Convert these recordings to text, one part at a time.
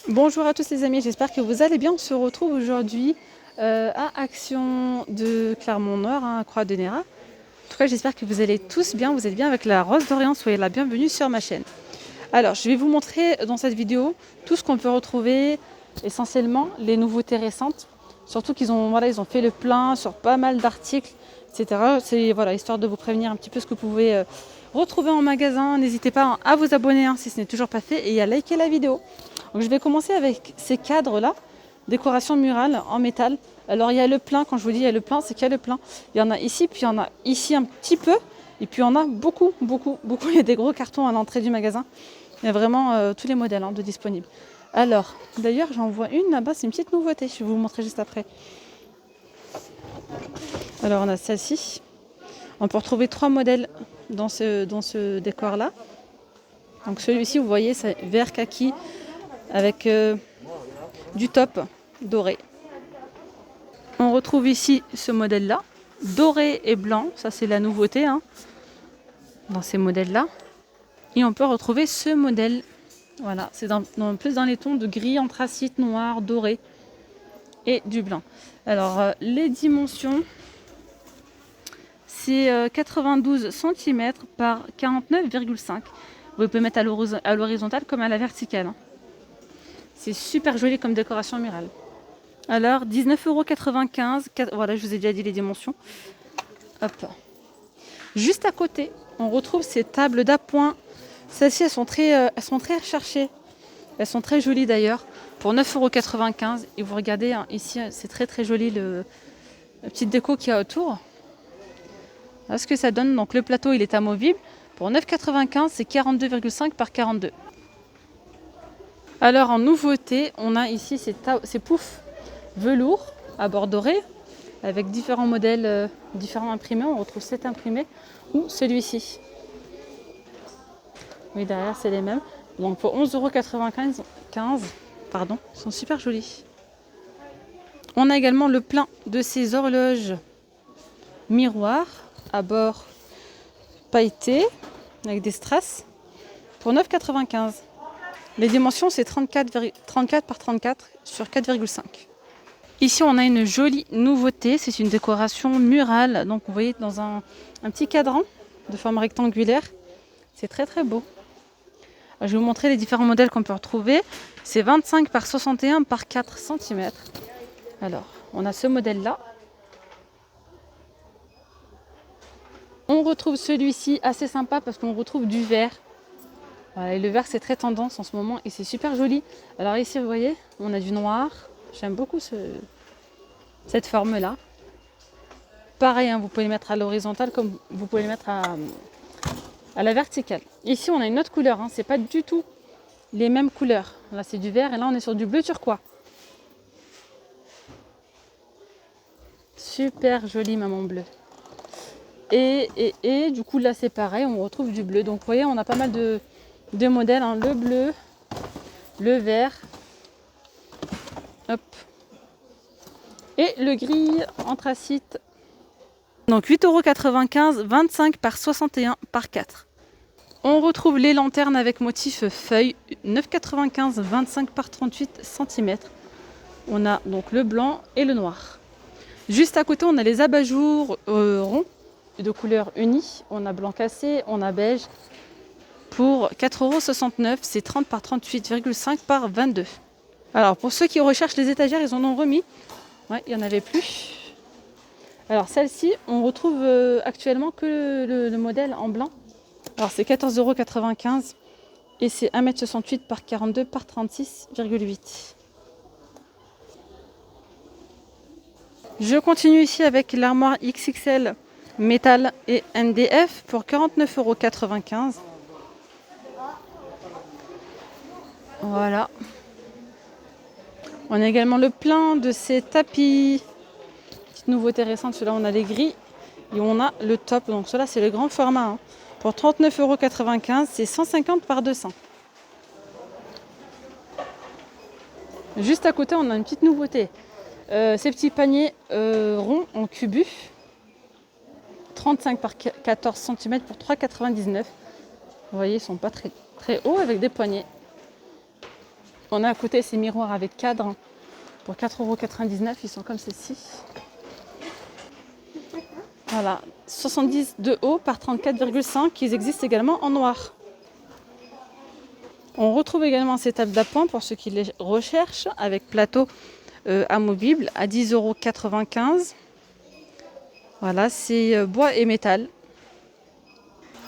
Bonjour à tous les amis, j'espère que vous allez bien. On se retrouve aujourd'hui à Action de Clermont-Nord, à Croix-de-Néra. En tout cas, j'espère que vous allez tous bien, vous êtes bien avec la Rose d'Orient. Soyez la bienvenue sur ma chaîne. Alors, je vais vous montrer dans cette vidéo tout ce qu'on peut retrouver, essentiellement les nouveautés récentes. Surtout qu'ils ont, ils ont fait le plein sur pas mal d'articles, etc. C'est histoire de vous prévenir un petit peu ce que vous pouvez retrouver en magasin. N'hésitez pas à vous abonner si ce n'est toujours pas fait et à liker la vidéo. Donc, je vais commencer avec ces cadres-là, décoration murale en métal. Alors il y a le plein, quand je vous dis il y a le plein, c'est qu'il y a le plein. Il y en a ici, puis il y en a ici un petit peu, et puis il y en a beaucoup. Il y a des gros cartons à l'entrée du magasin. Il y a vraiment tous les modèles de disponibles. Alors, d'ailleurs j'en vois une là-bas, c'est une petite nouveauté, je vais vous montrer juste après. Alors on a celle-ci. On peut retrouver 3 modèles dans ce décor-là. Donc celui-ci, vous voyez, c'est vert kaki avec du top doré. On retrouve ici ce modèle-là, doré et blanc, ça c'est la nouveauté dans ces modèles-là. Et on peut retrouver ce modèle, voilà, c'est plus dans les tons de gris, anthracite, noir, doré et du blanc. Alors les dimensions, c'est 92 cm par 49,5. Vous pouvez mettre à l'horizontale comme à la verticale. C'est super joli comme décoration murale. Alors 19,95 €, voilà, je vous ai déjà dit les dimensions. Hop. Juste à côté, on retrouve ces tables d'appoint. Celles-ci, elles sont très recherchées. Elles sont très jolies d'ailleurs. Pour 9,95 €. Et vous regardez ici, c'est très joli la petite déco qu'il y a autour. Voilà ce que ça donne. Donc le plateau, il est amovible. Pour 9,95 €, c'est 42,5 par 42. Alors en nouveauté, on a ici ces poufs velours à bord doré avec différents modèles, différents imprimés. On retrouve cet imprimé ou celui-ci. Oui, derrière c'est les mêmes. Donc pour 11,95 €, pardon, ils sont super jolis. On a également le plein de ces horloges miroirs à bord pailletés avec des strass pour 9,95 €. Les dimensions c'est 34 par 34 sur 4,5. Ici, on a une jolie nouveauté. C'est une décoration murale. Donc, vous voyez, dans un petit cadran de forme rectangulaire. C'est très beau. Alors, je vais vous montrer les différents modèles qu'on peut retrouver. C'est 25 par 61 par 4 cm. Alors, on a ce modèle-là. On retrouve celui-ci assez sympa parce qu'on retrouve du vert. Voilà, et le vert, c'est très tendance en ce moment et c'est super joli. Alors ici, vous voyez, on a du noir. J'aime beaucoup cette forme-là. Pareil, vous pouvez le mettre à l'horizontale comme vous pouvez le mettre à la verticale. Ici, on a une autre couleur. C'est pas du tout les mêmes couleurs. Là, c'est du vert et là, on est sur du bleu turquois. Super joli, maman bleu. Et du coup, là, c'est pareil. On retrouve du bleu. Donc, vous voyez, on a pas mal de modèles. Le bleu, le vert. Hop. Et le gris anthracite. Donc 8,95 €, 25 par 61 par 4. On retrouve les lanternes avec motif feuille, 9,95 €, 25 par 38 cm. On a donc le blanc et le noir. Juste à côté, on a les abat-jours ronds de couleur unie. On a blanc cassé, on a beige. Pour 4,69 €, c'est 30 par 38,5 par 22. Alors pour ceux qui recherchent les étagères, ils en ont remis. Ouais, il n'y en avait plus. Alors celle-ci, on retrouve actuellement que le modèle en blanc. Alors c'est 14,95 € et c'est 1,68 m par 42 par 36,8. Je continue ici avec l'armoire XXL métal et MDF pour 49,95 €. Voilà. On a également le plein de ces tapis. Petite nouveauté récente, ceux-là on a les gris et on a le top. Donc cela c'est le grand format. Pour 39,95 €, c'est 150 par 200. Juste à côté, on a une petite nouveauté. Ces petits paniers ronds en cubu. 35 par 14 cm pour 3,99 €. Vous voyez, ils ne sont pas très hauts avec des poignées. On a à côté ces miroirs avec cadre pour 4,99 €. Ils sont comme ceci. Voilà, 70 de haut par 34,5. Ils existent également en noir. On retrouve également ces tables d'appoint pour ceux qui les recherchent avec plateau amovible à 10,95 €. Voilà, c'est bois et métal.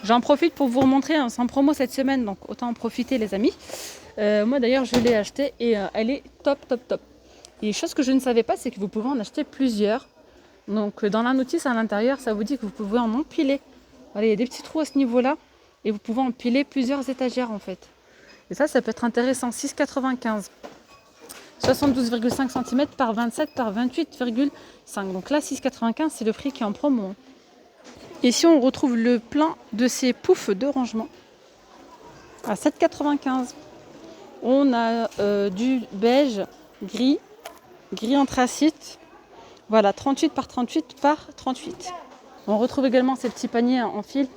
J'en profite pour vous remontrer, c'est en promo cette semaine, donc autant en profiter les amis. Moi d'ailleurs je l'ai acheté et elle est top. Et chose que je ne savais pas, c'est que vous pouvez en acheter plusieurs. Donc dans la notice à l'intérieur, ça vous dit que vous pouvez en empiler. Voilà, il y a des petits trous à ce niveau-là et vous pouvez empiler plusieurs étagères en fait. Et ça peut être intéressant. 6,95 €. 72,5 cm par 27 par 28,5. Donc là 6,95 €, c'est le prix qui est en promo. Ici on retrouve le plein de ces poufs de rangement à 7,95 €. On a du beige, gris anthracite. Voilà, 38 par 38 par 38. On retrouve également ces petits paniers en fil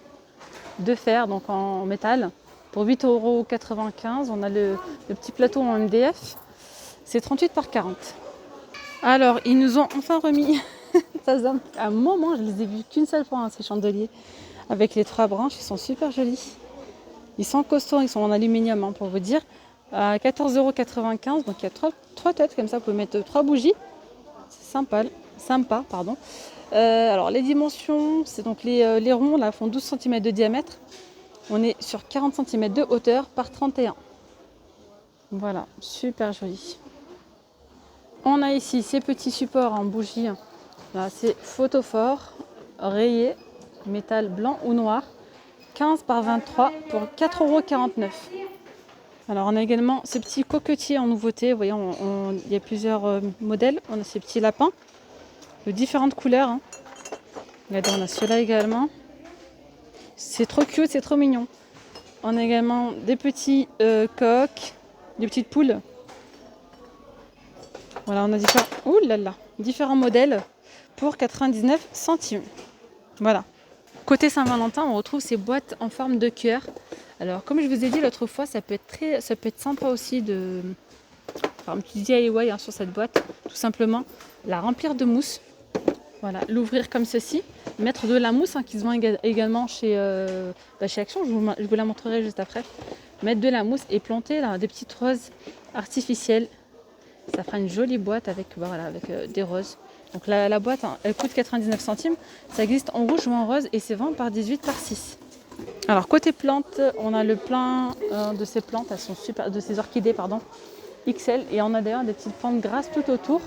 de fer, donc en métal, pour 8,95 €. On a le petit plateau en MDF, c'est 38 par 40. Alors, ils nous ont enfin remis, ça faisait un moment, je les ai vus qu'une seule fois, ces chandeliers, avec les 3 branches, ils sont super jolis. Ils sont costauds, ils sont en aluminium, pour vous dire, à 14,95 €. Donc il y a 3 têtes comme ça, vous pouvez mettre 3 bougies. C'est sympa. Alors les dimensions, c'est donc les ronds là font 12 cm de diamètre. On est sur 40 cm de hauteur par 31. Voilà, super joli. On a ici ces petits supports en bougie. Là, c'est photophore, rayé, métal blanc ou noir. 15 par 23 pour 4,49 €. Alors on a également ces petits coquetiers en nouveauté. Vous voyez, il y a plusieurs modèles. On a ces petits lapins de différentes couleurs. Regardez, on a ceux-là également. C'est trop cute, c'est trop mignon. On a également des petits coqs, des petites poules. Voilà, on a différents modèles pour 99 centimes. Voilà. Côté Saint-Valentin, on retrouve ces boîtes en forme de cœur. Alors, comme je vous ai dit l'autre fois, ça peut être sympa aussi de faire un petit DIY sur cette boîte. Tout simplement, la remplir de mousse. Voilà, l'ouvrir comme ceci. Mettre de la mousse qui se vend également chez Action. Je vous la montrerai juste après. Mettre de la mousse et planter là, des petites roses artificielles. Ça fera une jolie boîte avec des roses. Donc la boîte, elle coûte 99 centimes. Ça existe en rouge ou en rose et c'est 20 par 18 par 6. Alors côté plantes, on a le plein de ces plantes, elles sont super, de ces orchidées XL, et on a d'ailleurs des petites plantes grasses tout autour.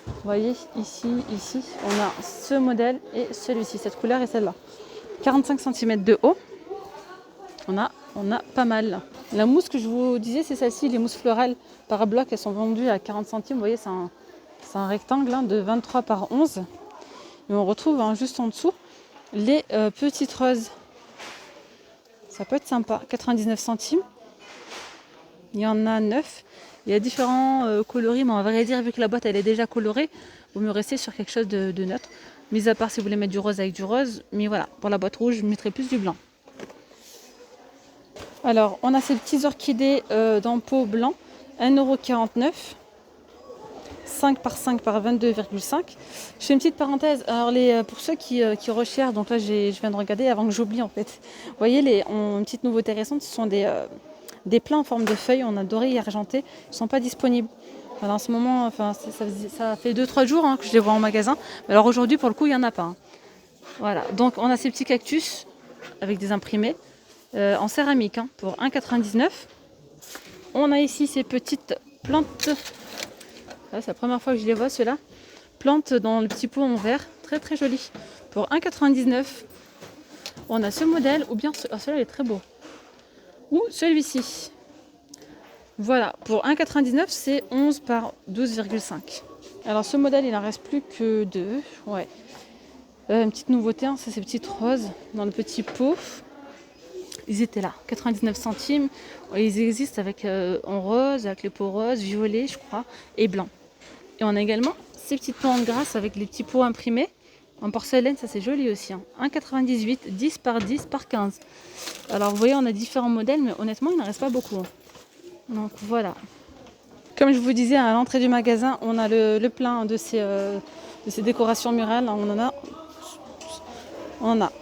Vous voyez ici, on a ce modèle et celui-ci, cette couleur et celle-là. 45 cm de haut. On a pas mal. La mousse que je vous disais, c'est celle-ci, les mousses florales par bloc, elles sont vendues à 40 centimes. Vous voyez, c'est un rectangle de 23 par 11. Et on retrouve juste en dessous les petites roses. Ça peut être sympa, 99 centimes. Il y en a 9. Il y a différents coloris, mais on va dire, vu que la boîte elle est déjà colorée, il vaut mieux rester sur quelque chose de neutre. Mis à part si vous voulez mettre du rose avec du rose. Mais voilà, pour la boîte rouge, je mettrai plus du blanc. Alors, on a ces petits orchidées dans pot blanc, 1,49 €. 5 par 5 par 22,5. Je fais une petite parenthèse. Alors pour ceux qui recherchent, donc là je viens de regarder avant que j'oublie en fait. Vous voyez, une petite nouveauté récente, ce sont des plats en forme de feuilles. On a doré et argenté. Ils ne sont pas disponibles. Alors en ce moment, ça fait 2-3 jours que je les vois en magasin. Mais alors aujourd'hui, pour le coup, il n'y en a pas. Voilà. Donc on a ces petits cactus avec des imprimés en céramique pour 1,99 €. On a ici ces petites plantes. C'est la première fois que je les vois, ceux-là. Plantes dans le petit pot en verre. Très très joli. Pour 1,99 €. On a ce modèle, ou bien celui-là est très beau. Ou celui-ci. Voilà, pour 1,99 €, c'est 11 par 12,5. Alors ce modèle, il n'en reste plus que 2. Ouais. Une petite nouveauté, c'est ces petites roses dans le petit pot. Ils étaient là, 99 centimes. Ils existent avec en rose, avec les pots roses, violet, je crois, et blanc. Et on a également ces petites plantes grasses avec les petits pots imprimés en porcelaine, ça c'est joli aussi. 1,98 €, 10 par 10 par 15. Alors vous voyez, on a différents modèles, mais honnêtement, il n'en reste pas beaucoup. Donc voilà. Comme je vous disais, à l'entrée du magasin, on a le plein de ces décorations murales. On en a.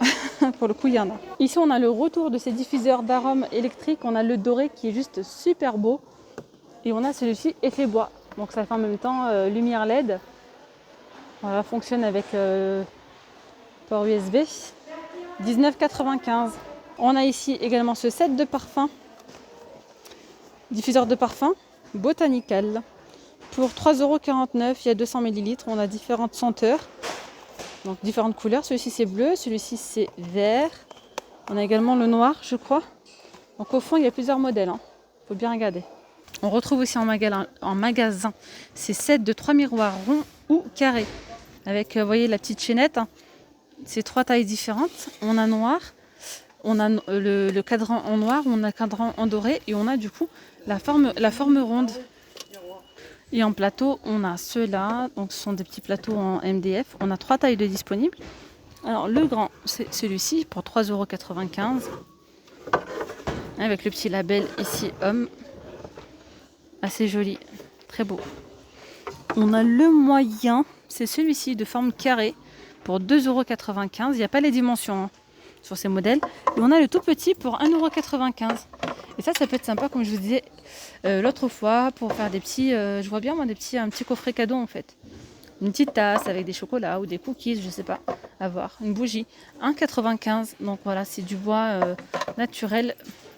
Pour le coup, il y en a. Ici, on a le retour de ces diffuseurs d'arômes électriques. On a le doré qui est juste super beau. Et on a celui-ci effet bois. Donc ça fait en même temps lumière LED. Voilà, fonctionne avec port USB. 19,95 €. On a ici également ce set de parfums. Diffuseur de parfums Botanical. Pour 3,49 €, il y a 200 ml. On a différentes senteurs. Donc différentes couleurs. Celui-ci c'est bleu, celui-ci c'est vert. On a également le noir, je crois. Donc au fond, il y a plusieurs modèles. Faut bien regarder. On retrouve aussi en magasin ces sets de 3 miroirs ronds ou carrés. Avec, vous voyez, la petite chaînette. C'est 3 tailles différentes. On a noir, on a le cadran en noir, on a le cadran en doré et on a du coup la forme ronde. Et en plateau, on a ceux-là. Donc ce sont des petits plateaux en MDF. On a 3 tailles de disponibles. Alors le grand, c'est celui-ci pour 3,95 €. Avec le petit label ici homme. Assez joli, très beau. On a le moyen, c'est celui-ci de forme carrée pour 2,95 €. Il n'y a pas les dimensions sur ces modèles. Et on a le tout petit pour 1,95 €. Et ça peut être sympa, comme je vous disais l'autre fois, pour faire des petits, je vois bien moi un petit coffret cadeau en fait. Une petite tasse avec des chocolats ou des cookies, je sais pas, à voir. Une bougie, 1,95 €. Donc voilà, c'est du bois naturel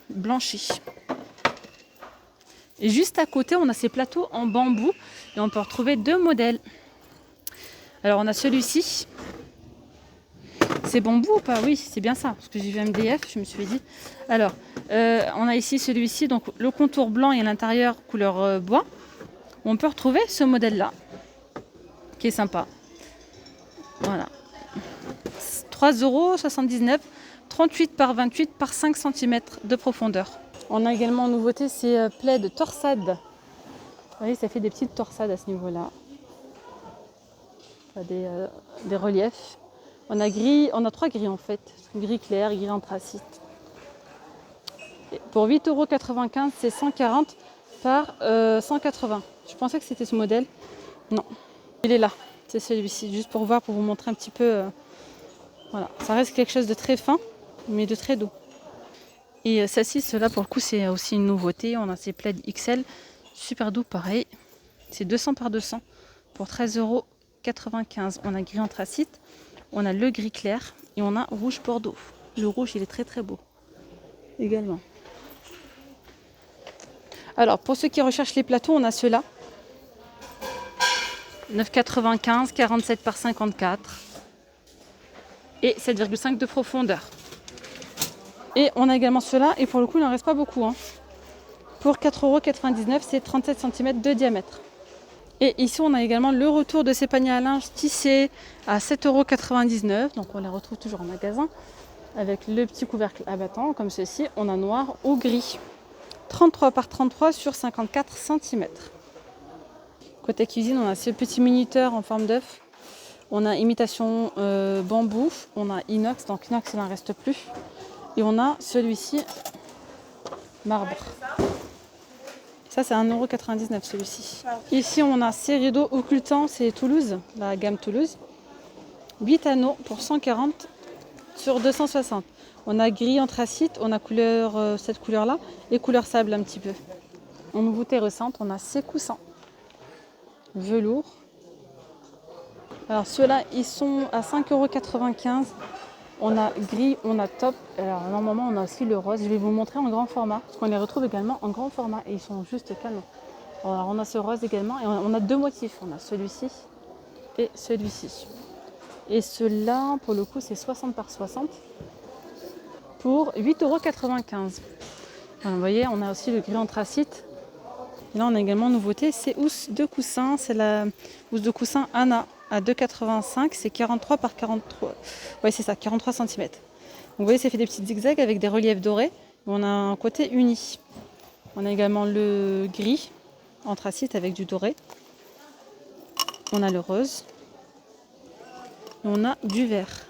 blanchi. Et juste à côté, on a ces plateaux en bambou et on peut retrouver 2 modèles. Alors on a celui-ci. C'est bambou ou pas? Oui, c'est bien ça, parce que j'ai vu MDF, je me suis dit. Alors, on a ici celui-ci, donc le contour blanc et à l'intérieur couleur bois. On peut retrouver ce modèle-là, qui est sympa. Voilà. 3,79 €, 38 par 28 par 5 cm de profondeur. On a également en nouveauté ces plaids torsades. Vous voyez, ça fait des petites torsades à ce niveau-là. Des reliefs. On a 3 gris en fait. Gris clair, gris anthracite. Et pour 8,95 €, c'est 140 par 180. Je pensais que c'était ce modèle. Non, il est là. C'est celui-ci. Juste pour voir, pour vous montrer un petit peu. Voilà, ça reste quelque chose de très fin, mais de très doux. Et celle-ci, cela pour le coup, c'est aussi une nouveauté. On a ces plaids XL, super doux, pareil. C'est 200 par 200 pour 13,95 €. On a gris anthracite, on a le gris clair et on a rouge bordeaux. Le rouge, il est très très beau également. Alors, pour ceux qui recherchent les plateaux, on a ceux-là. 9,95 €, 47 par 54 et 7,5 de profondeur. Et on a également ceux-là, et pour le coup, il n'en reste pas beaucoup. Pour 4,99 €, c'est 37 cm de diamètre. Et ici, on a également le retour de ces paniers à linge tissés à 7,99 €. Donc, on les retrouve toujours en magasin avec le petit couvercle abattant, comme ceci. On a noir ou gris. 33 par 33 sur 54 cm. Côté cuisine, on a ces petits minuteurs en forme d'œuf. On a imitation bambou. On a inox. Donc, inox, il n'en reste plus. Et on a celui-ci, marbre. Ça, c'est 1,99 € celui-ci. Ici, on a ces rideaux occultants, c'est Toulouse, la gamme Toulouse. 8 anneaux pour 140 sur 260. On a gris anthracite, on a cette couleur-là, et couleur sable un petit peu. En nouveauté récente, on a ces coussins. Velours. Alors ceux-là, ils sont à 5,95 €. On a gris, on a top. Alors normalement, on a aussi le rose. Je vais vous montrer en grand format, parce qu'on les retrouve également en grand format et ils sont juste canons. Alors on a ce rose également et on a 2 motifs. On a celui-ci et celui-ci. Et ceux-là, pour le coup, c'est 60 par 60 pour 8,95 €. Enfin, vous voyez, on a aussi le gris anthracite. Et là, on a également nouveauté, c'est housse de coussin. C'est la housse de coussin Anna à 2,85 €. C'est 43 par 43. Oui, c'est ça, 43 cm. Donc, vous voyez, ça fait des petits zigzags avec des reliefs dorés. On a un côté uni. On a également le gris anthracite avec du doré. On a le rose. Et on a du vert.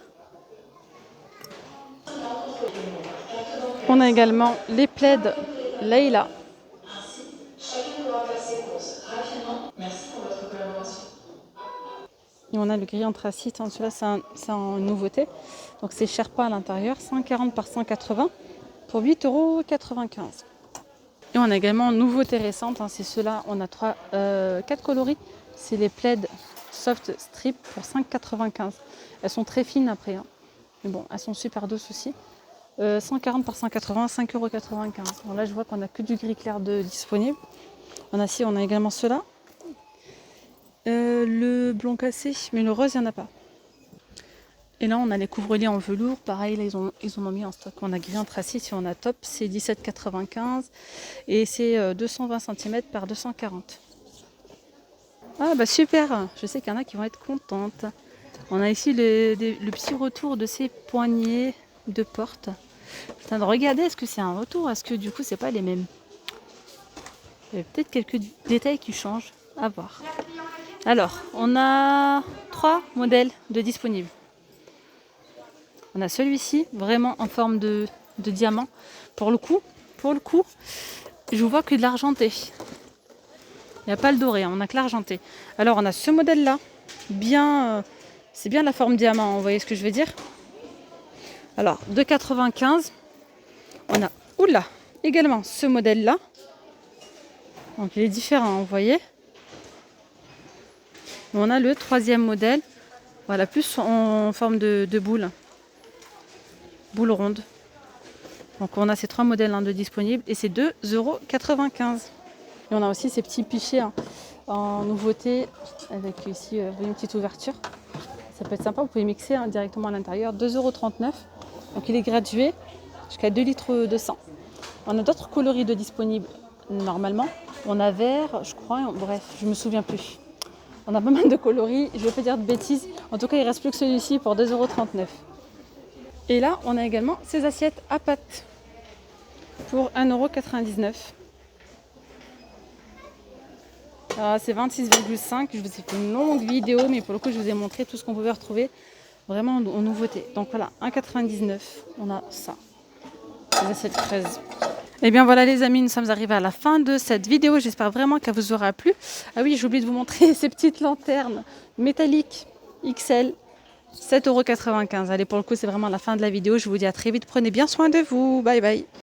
On a également les plaids Leila. Et on a le gris anthracite, hein. Celui-là c'est une nouveauté. Donc c'est Sherpa à l'intérieur, 140 par 180 pour 8,95 €. Et on a également une nouveauté récente, hein, c'est ceux-là, on a 4 coloris. C'est les Plaid Soft Strip pour 5,95 €. Elles sont très fines après, hein. Mais bon, elles sont super douces aussi. 140 par 180, 5,95 €. Bon, là je vois qu'on a que du gris clair de disponible. On a également ceux-là. Le blond cassé, mais le rose il n'y en a pas. Et là on a les couvre-lits en velours, pareil là ils en ont mis en stock. On a gris anthracite et on a top, c'est 17,95 € et c'est 220 cm par 240. Ah bah super, je sais qu'il y en a qui vont être contentes. On a ici le petit retour de ces poignées de porte. Je suis en train de regarder, est-ce que c'est un retour, est-ce que du coup c'est pas les mêmes? Il y a peut-être quelques détails qui changent, à voir. Alors, on a 3 modèles de disponibles. On a celui-ci, vraiment en forme de diamant. Pour le coup, je vois que de l'argenté. Il n'y a pas le doré, hein, on n'a que l'argenté. Alors, on a ce modèle-là, c'est bien la forme diamant, vous voyez ce que je veux dire? Alors, 2,95 €. On a, également ce modèle-là. Donc, il est différent, vous voyez? On a le 3e modèle, voilà, plus en forme de boule ronde. Donc on a ces 3 modèles, hein, de disponibles et c'est 2,95 €. Et on a aussi ces petits pichets, hein, en nouveauté avec ici une petite ouverture. Ça peut être sympa, vous pouvez mixer, hein, directement à l'intérieur. 2,39 €. Donc il est gradué jusqu'à 2,2 litres. On a d'autres coloris de disponibles normalement. On a vert, je crois, bref, je me souviens plus. On a pas mal de coloris, je ne vais pas dire de bêtises. En tout cas, il ne reste plus que celui-ci pour 2,39 €. Et là, on a également ces assiettes à pâtes pour 1,99 €. Alors, c'est 26,5 €. Je vous ai fait une longue vidéo, mais pour le coup, je vous ai montré tout ce qu'on pouvait retrouver vraiment en nouveauté. Donc voilà, 1,99 €, on a ça. Les assiettes fraises. Et bien voilà les amis, nous sommes arrivés à la fin de cette vidéo. J'espère vraiment qu'elle vous aura plu. Ah oui, j'ai oublié de vous montrer ces petites lanternes métalliques XL, 7,95 €. Allez, pour le coup, c'est vraiment la fin de la vidéo. Je vous dis à très vite. Prenez bien soin de vous. Bye bye.